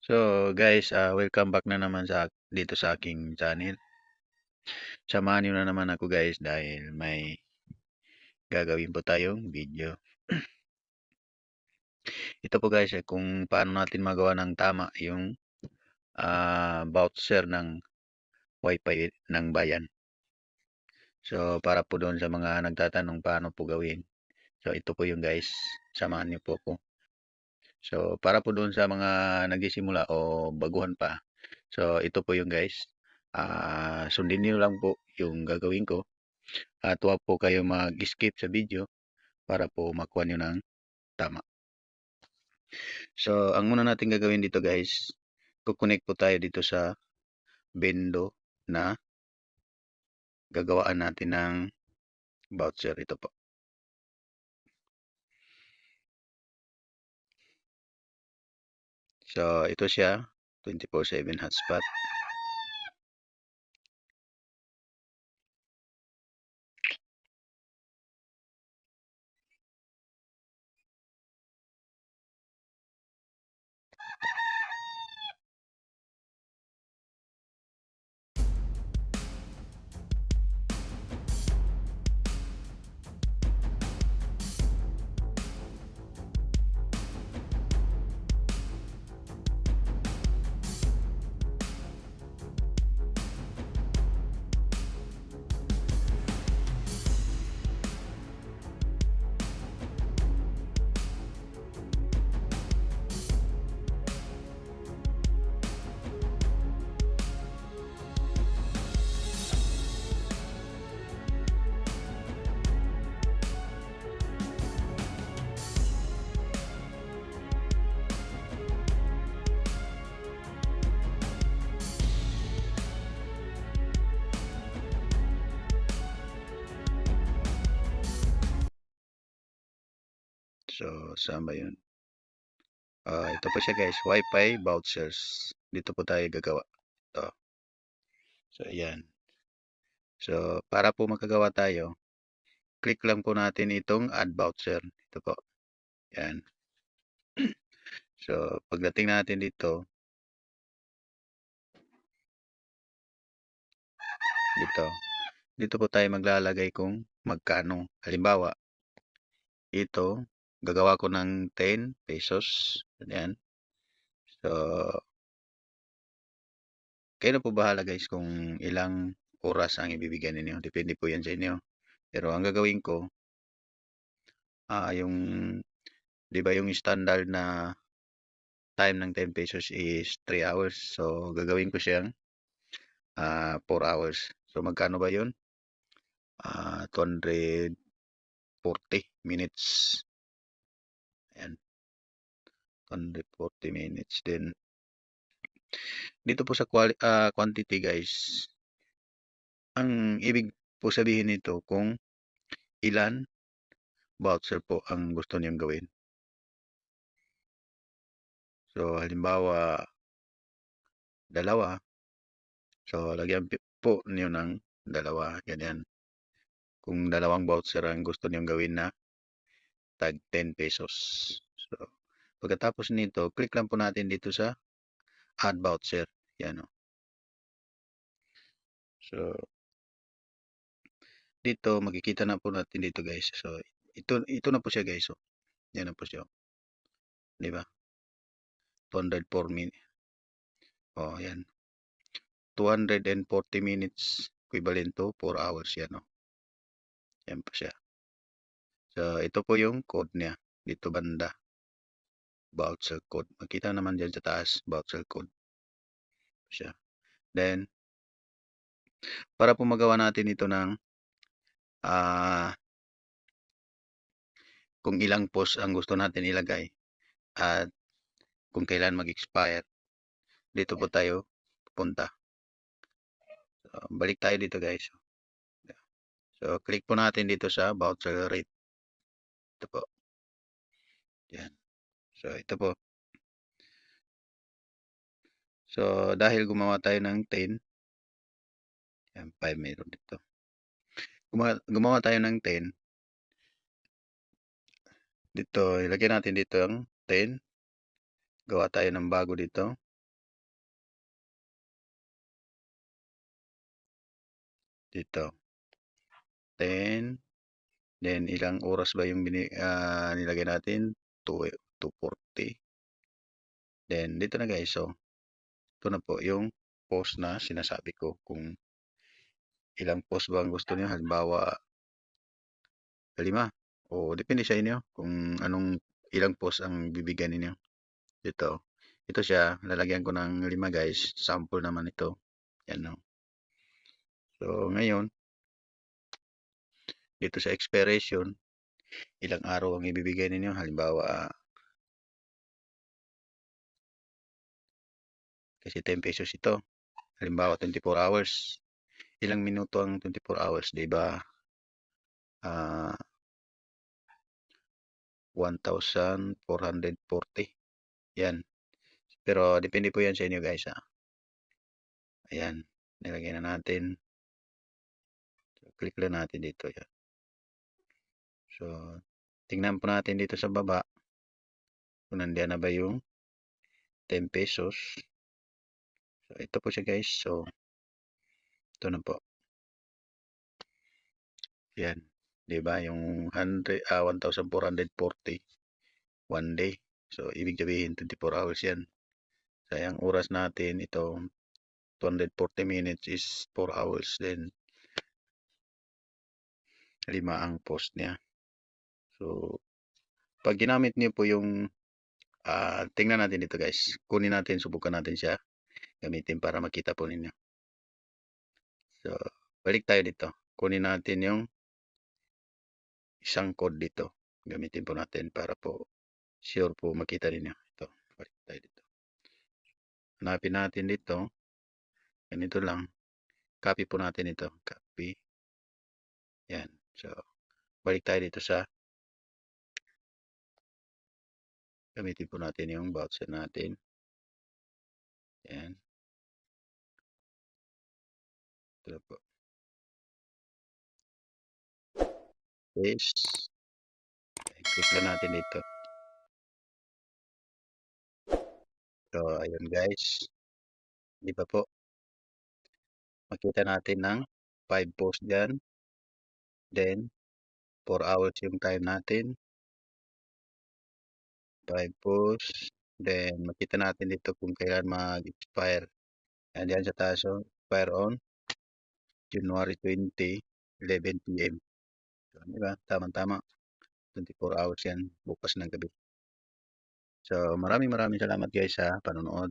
So guys, welcome back na naman dito sa aking channel. Samahan niyo na naman ako guys dahil may gagawin po tayong video. Ito po guys kung paano natin magawa ng tama yung voucher ng wifi ng bayan. So para po doon sa mga nagtatanong paano po gawin. So ito po yung guys, samahan niyo po ako. So para po doon sa mga nagsisimula o baguhan pa. So ito po yung guys. Sundin niyo lang po yung gagawin ko. At huwag po kayo mag-skip sa video para po makuha nyo ng tama. So, ang muna natin gagawin dito guys, kukonek po tayo dito sa bendo na gagawaan natin ng voucher. Ito po. So, ito siya, 24/7 hotspot. So, saan ba yun? Ito po siya guys, Wi-Fi vouchers. Dito po tayo gagawa. Ito. So, ayan. So, para po makagawa tayo, click lang po natin itong add voucher. Ito po. Ayan. So, pagdating natin dito, dito po tayo maglalagay kung magkano. Halimbawa, ito, gagawa ko ng 10 pesos. Ayan. So, kayo na po bahala guys kung ilang oras ang ibibigyan ninyo. Depende po yan sa inyo. Pero ang gagawin ko, yung, di ba yung standard na time ng 10 pesos is 3 hours. So, gagawin ko siyang 4 hours. So, magkano ba yun? 240 minutes. Ayan. 140 minutes. Then, dito po sa quantity guys, ang ibig po sabihin nito kung ilan voucher po ang gusto niyong gawin. So, halimbawa, dalawa. So, lagyan po niyo ng dalawa. Ganyan. Kung dalawang voucher ang gusto niyong gawin na tag 10 pesos. So, pagkatapos nito, click lang po natin dito sa add voucher. Yan o. So, dito, makikita na po natin dito guys. So, ito na po siya guys. So, yan na po siya. Di ba? 204 minutes. Oh, yan. 240 minutes equivalent to 4 hours. Yan o. Yan po siya. So, ito po yung code niya. Dito banda. Voucher code. Makita naman dyan sa taas. Voucher code. Siya. Then, para po magawa natin ito ng kung ilang post ang gusto natin ilagay at kung kailan mag-expire, dito po tayo pupunta. So, balik tayo dito guys. So, click po natin dito sa voucher rate. Ito po. Yan. So, ito po. So, dahil gumawa tayo ng 10, yan, 5 meron dito. Gumawa tayo ng 10. Dito, ilagay natin dito ang 10. Gawa tayo ng bago dito. dito 10, then ilang oras ba yung nilagay natin? 240. Then dito na guys, so ito na po yung post na sinasabi ko kung ilang post ba ang gusto niyo. Halimbawa 5 o depende sa inyo kung anong ilang post ang bibigyan ninyo dito. Ito siya, lalagyan ko ng 5 guys, sample naman ito. Yan no. So ngayon dito sa expiration, ilang araw ang ibibigay ninyo. Halimbawa kasi 10 pesos ito, halimbawa 24 hours. Ilang minuto ang 24 hours, di ba? 1,440. Yan. Pero depende po yan sa inyo guys ha. Ayan. Nilagay na natin. So, click lang natin dito. Yan. So, tingnan po natin dito sa baba kung nandiyan na ba yung 10 pesos. So, ito po siya guys. So, ito na po. Yan. Diba? Yung 1,440 one day. So, ibig sabihin 24 hours yan. So, yung oras natin, ito 240 minutes is 4 hours. Then, 5 ang post niya. So, pag ginamit niyo po yung tingnan natin dito guys. Kunin natin, subukan natin siya. Gamitin para makita po ninyo. So, balik tayo dito. Kunin natin yung isang code dito. Gamitin po natin para po sure po makita ninyo. Ito, balik tayo dito. Hanapin natin dito. Ganito lang. Copy po natin ito. Copy. Yan. So, balik tayo dito sa gamitin po natin yung voucher natin. Yan. Ito po. Paste. Click lang natin dito. So, ayun guys. Di ba po? Makita natin ng 5 post dyan. Then, 4 hours yung time natin. 5 post. Then, makita natin dito kung kailan mag-expire. And yan sa taas, oh, expire on January 20, 11 p.m. So, di ba? Tama-tama. 24 hours yan. Bukas ng gabi. So, maraming salamat guys sa panonood.